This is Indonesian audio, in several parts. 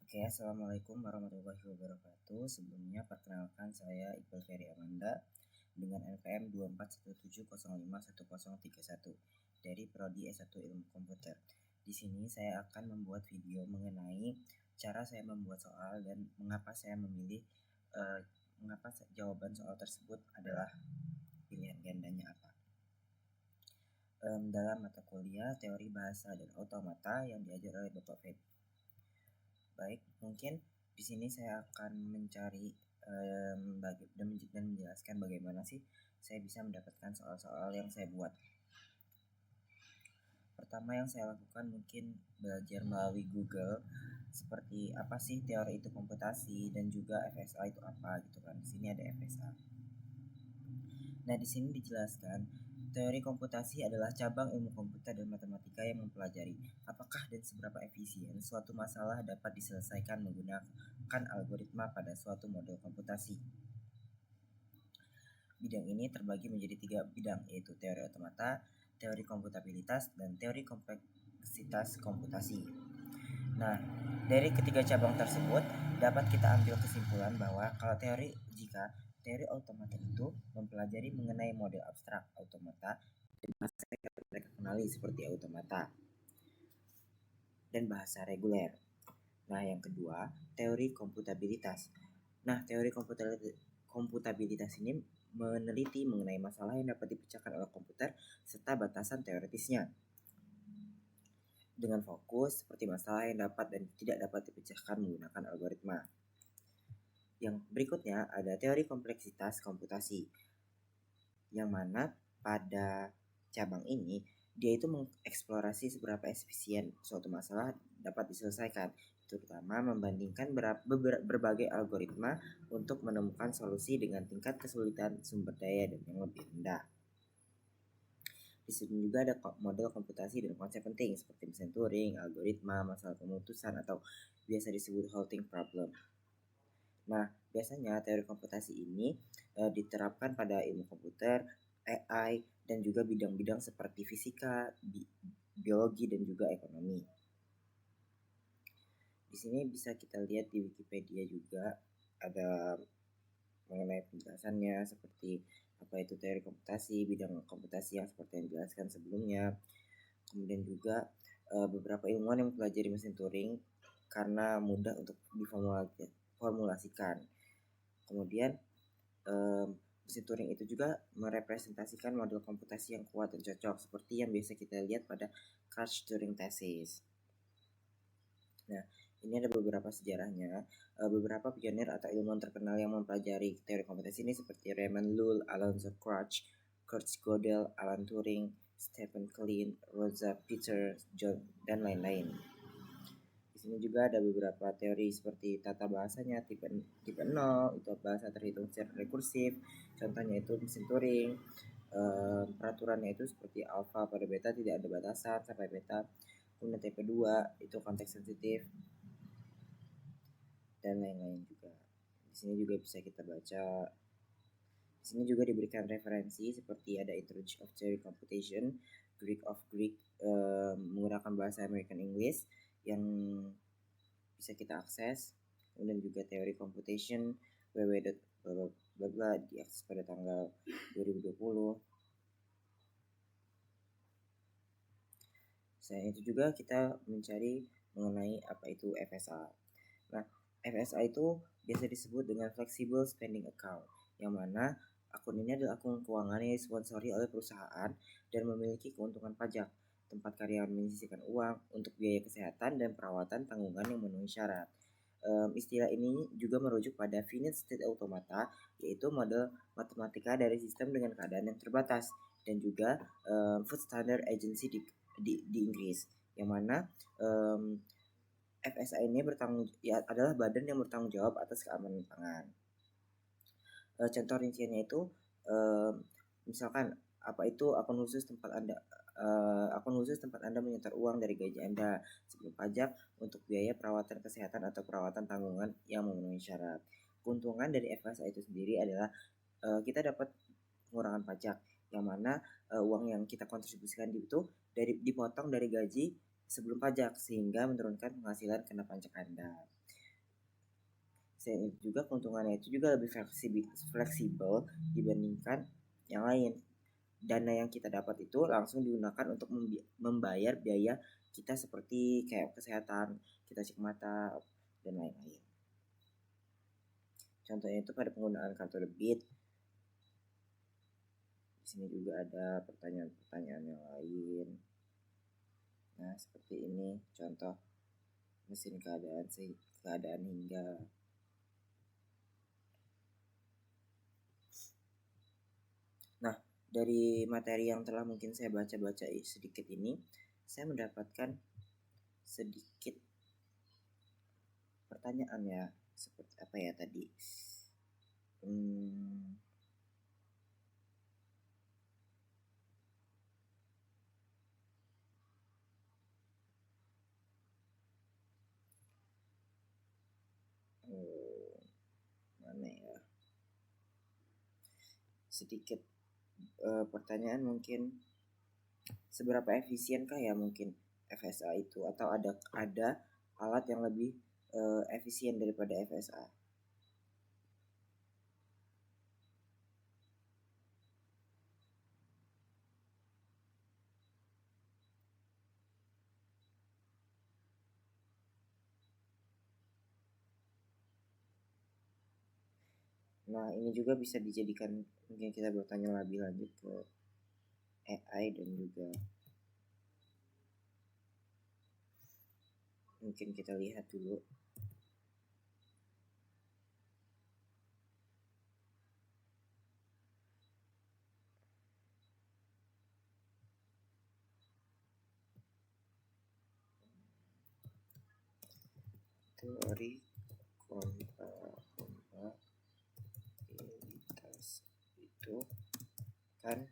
Oke, Assalamualaikum warahmatullahi wabarakatuh. Sebelumnya perkenalkan saya Iqbal Ferry Amanda dengan NPM 241705101 dari Prodi S1 Ilmu Komputer. Di sini saya akan membuat video mengenai cara saya membuat soal dan mengapa saya memilih mengapa jawaban soal tersebut adalah pilihan gandanya apa. Dalam mata kuliah Teori Bahasa dan Automata yang diajar oleh Bapak Ferry. Baik, mungkin di sini saya akan mencari dan menjelaskan bagaimana sih saya bisa mendapatkan soal-soal yang saya buat. Pertama yang saya lakukan mungkin belajar melalui Google seperti apa sih teori itu komputasi dan juga FSA itu apa gitu kan. Di sini ada FSA. Nah, di sini dijelaskan teori komputasi adalah cabang ilmu komputer dan matematika yang mempelajari apakah dan seberapa efisien suatu masalah dapat diselesaikan menggunakan algoritma pada suatu model komputasi. Bidang ini terbagi menjadi 3 bidang, yaitu teori otomata, teori komputabilitas, dan teori kompleksitas komputasi. Nah, dari ketiga cabang tersebut dapat kita ambil kesimpulan bahwa jika teori otomata itu mempelajari mengenai model abstrak automata dan bahasa yang mereka kenali seperti automata dan bahasa reguler. Nah, yang kedua, teori komputabilitas. Nah, teori komputabilitas ini meneliti mengenai masalah yang dapat dipecahkan oleh komputer serta batasan teoretisnya dengan fokus seperti masalah yang dapat dan tidak dapat dipecahkan menggunakan algoritma. Yang berikutnya ada teori kompleksitas komputasi, yang mana pada cabang ini dia itu mengeksplorasi seberapa efisien suatu masalah dapat diselesaikan, terutama membandingkan berbagai algoritma untuk menemukan solusi dengan tingkat kesulitan sumber daya dan yang lebih rendah. Di sini juga ada model komputasi dan konsep penting seperti mesin Turing, algoritma, masalah pemutusan atau biasa disebut halting problem. Nah, biasanya teori komputasi ini diterapkan pada ilmu komputer, AI, dan juga bidang-bidang seperti fisika, biologi, dan juga ekonomi. Di sini bisa kita lihat di Wikipedia juga ada mengenai penjelasannya seperti apa itu teori komputasi, bidang komputasi yang seperti yang dijelaskan sebelumnya. Kemudian juga beberapa ilmuwan yang mempelajari mesin Turing karena mudah untuk diformulasikan. Kemudian mesin Turing itu juga merepresentasikan model komputasi yang kuat dan cocok seperti yang biasa kita lihat pada Crash-Turing Thesis. Nah, ini ada beberapa sejarahnya. Beberapa pionir atau ilmuwan terkenal yang mempelajari teori komputasi ini seperti Raymond Lull, Alonzo Crutch, Kurt Gödel, Alan Turing, Stephen Klein, Rosa Peter, John, dan lain-lain. Di sini juga ada beberapa teori seperti tata bahasanya tipe 0 itu bahasa terhitung secara rekursif. Contohnya itu mesin Turing. Peraturannya itu seperti alfa pada beta tidak ada batasan sampai beta. Kemudian tipe 2 itu konteks sensitif dan lain-lain juga. Di sini juga bisa kita baca. Di sini juga diberikan referensi seperti ada Introduction of Theory Computation, Greek of Greek menggunakan bahasa American English yang bisa kita akses. Kemudian juga teori computation www.bla diakses pada tanggal 2020. Selain itu juga kita mencari mengenai apa itu FSA. Nah, FSA itu biasa disebut dengan Flexible Spending Account, yang mana akun ini adalah akun keuangan yang disponsori oleh perusahaan dan memiliki keuntungan pajak. Tempat karyawan menyisihkan uang untuk biaya kesehatan dan perawatan tanggungan yang memenuhi syarat. Istilah ini juga merujuk pada finite state automata, yaitu model matematika dari sistem dengan keadaan yang terbatas, dan juga Food Standard Agency di Inggris, yang mana FSA ini adalah badan yang bertanggung jawab atas keamanan pangan. Contoh rinciannya itu misalkan apa itu akun khusus tempat Anda menyetor uang dari gaji Anda sebelum pajak untuk biaya perawatan kesehatan atau perawatan tanggungan yang memenuhi syarat. Keuntungan dari FSA itu sendiri adalah kita dapat pengurangan pajak, yang mana uang yang kita kontribusikan itu dipotong dari gaji sebelum pajak sehingga menurunkan penghasilan kena pajak Anda. Selain itu juga keuntungannya itu juga lebih fleksibel dibandingkan yang lain. Dana yang kita dapat itu langsung digunakan untuk membayar biaya kita seperti kayak kesehatan, kita cek mata, dan lain-lain. Contohnya itu pada penggunaan kartu debit. Di sini juga ada pertanyaan-pertanyaan yang lain. Nah, seperti ini contoh mesin keadaan hingga. Nah, dari materi yang telah mungkin saya baca-baca sedikit ini, saya mendapatkan sedikit pertanyaan ya, seperti apa ya tadi? Mana ya? Sedikit pertanyaan mungkin, seberapa efisienkah ya mungkin FSA itu, atau ada alat yang lebih efisien daripada FSA? Nah, ini juga bisa dijadikan, mungkin kita bertanya lebih lanjut ke AI dan juga mungkin kita lihat dulu. Teori kompatibilitas itu kan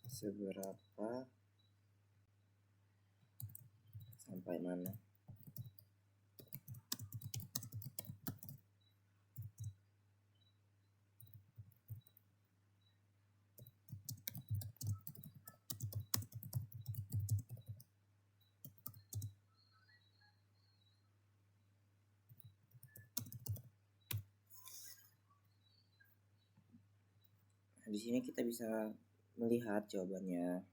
seberapa sampai mana? Di sini kita bisa melihat jawabannya.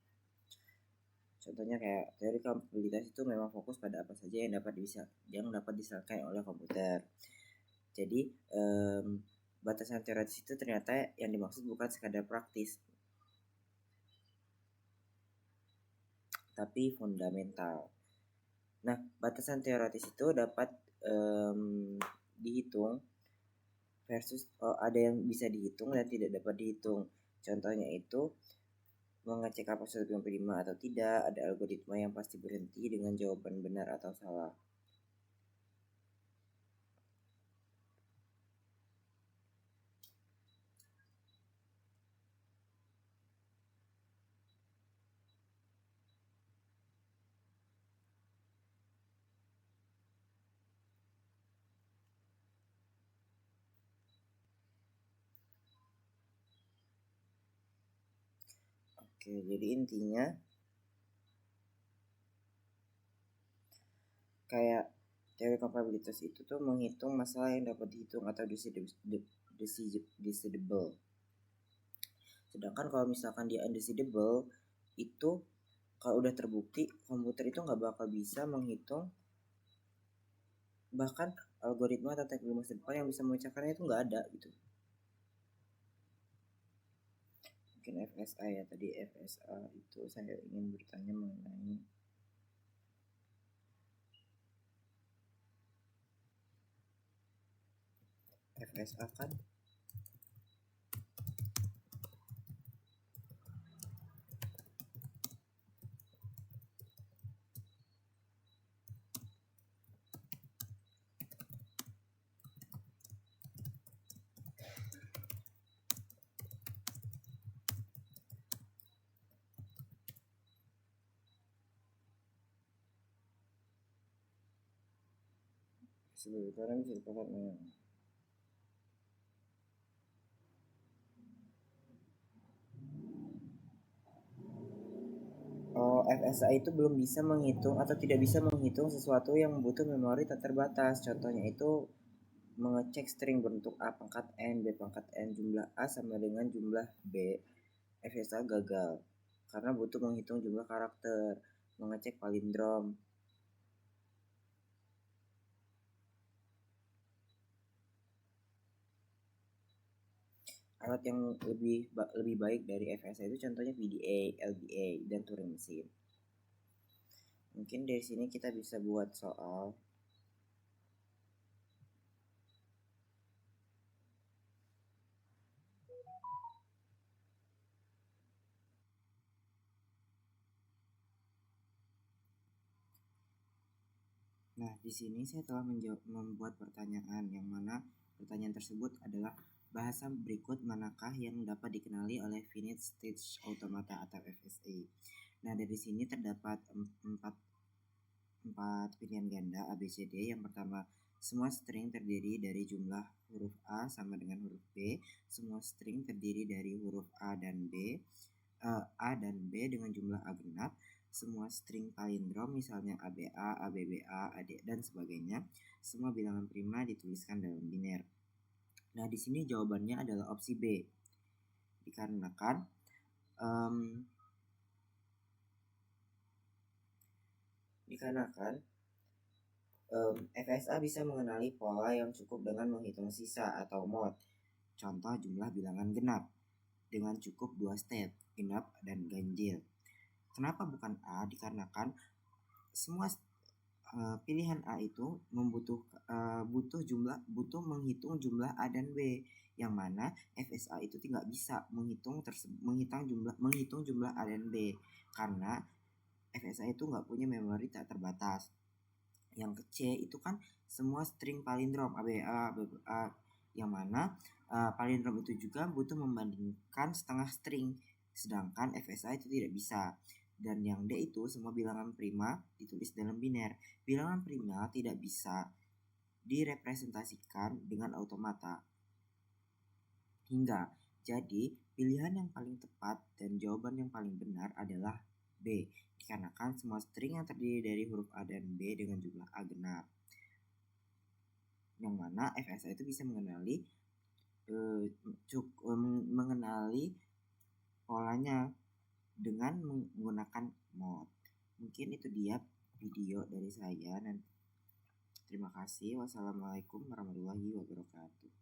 Contohnya kayak teori kompatibilitas itu memang fokus pada apa saja yang dapat diselesaikan oleh komputer. Jadi batasan teoritis itu ternyata yang dimaksud bukan sekadar praktis, tapi fundamental. Nah, batasan teoritis itu dapat dihitung versus ada yang bisa dihitung dan tidak dapat dihitung. Contohnya itu mengecek apa sesuatu yang prima atau tidak, ada algoritma yang pasti berhenti dengan jawaban benar atau salah. Oke, jadi intinya kayak teori kompatibilitas itu tuh menghitung masalah yang dapat dihitung atau decidable. Sedangkan kalau misalkan dia undecidable, itu kalau udah terbukti komputer itu nggak bakal bisa menghitung, bahkan algoritma atau teknik masa depan yang bisa memecahkannya itu nggak ada gitu. Mungkin FSA ya, tadi FSA itu saya ingin bertanya mengenai FSA kan sebenarnya bisa dipakai. FSA itu belum bisa menghitung atau tidak bisa menghitung sesuatu yang membutuhkan memori tak terbatas. Contohnya itu mengecek string bentuk A pangkat N, B pangkat N, jumlah A sama dengan jumlah B. FSA gagal karena butuh menghitung jumlah karakter, mengecek palindrom. Alat yang lebih baik dari FSA itu contohnya VDA, LBA, dan Turing Machine. Mungkin dari sini kita bisa buat soal. Nah, di sini saya telah membuat pertanyaan yang mana pertanyaan tersebut adalah bahasa berikut manakah yang dapat dikenali oleh finite stage automata atau FSA. Nah, dari sini terdapat empat pilihan ganda ABCD. Yang pertama, semua string terdiri dari jumlah huruf A sama dengan huruf B. Semua string terdiri dari huruf A dan B dengan jumlah A genap. Semua string palindrom misalnya ABA, ABBA, AD dan sebagainya. Semua bilangan prima dituliskan dalam biner. Nah, di sini jawabannya adalah opsi B. Dikarenakan FSA bisa mengenali pola yang cukup dengan menghitung sisa atau mod. Contoh jumlah bilangan genap dengan cukup 2 step, genap dan ganjil. Kenapa bukan A? Dikarenakan semua pilihan A itu butuh menghitung jumlah A dan B, yang mana FSA itu tidak bisa menghitung jumlah A dan B karena FSA itu nggak punya memori tak terbatas. Yang ke C itu kan semua string palindrom ABA, yang mana palindrom itu juga butuh membandingkan setengah string, sedangkan FSA itu tidak bisa. Dan yang D itu semua bilangan prima ditulis dalam biner. Bilangan prima tidak bisa direpresentasikan dengan automata. Jadi pilihan yang paling tepat dan jawaban yang paling benar adalah B, dikarenakan semua string yang terdiri dari huruf A dan B dengan jumlah A genap. Yang mana FSA itu bisa mengenali polanya dengan menggunakan mod. Mungkin itu dia video dari saya. Terima kasih. Wassalamualaikum warahmatullahi wabarakatuh.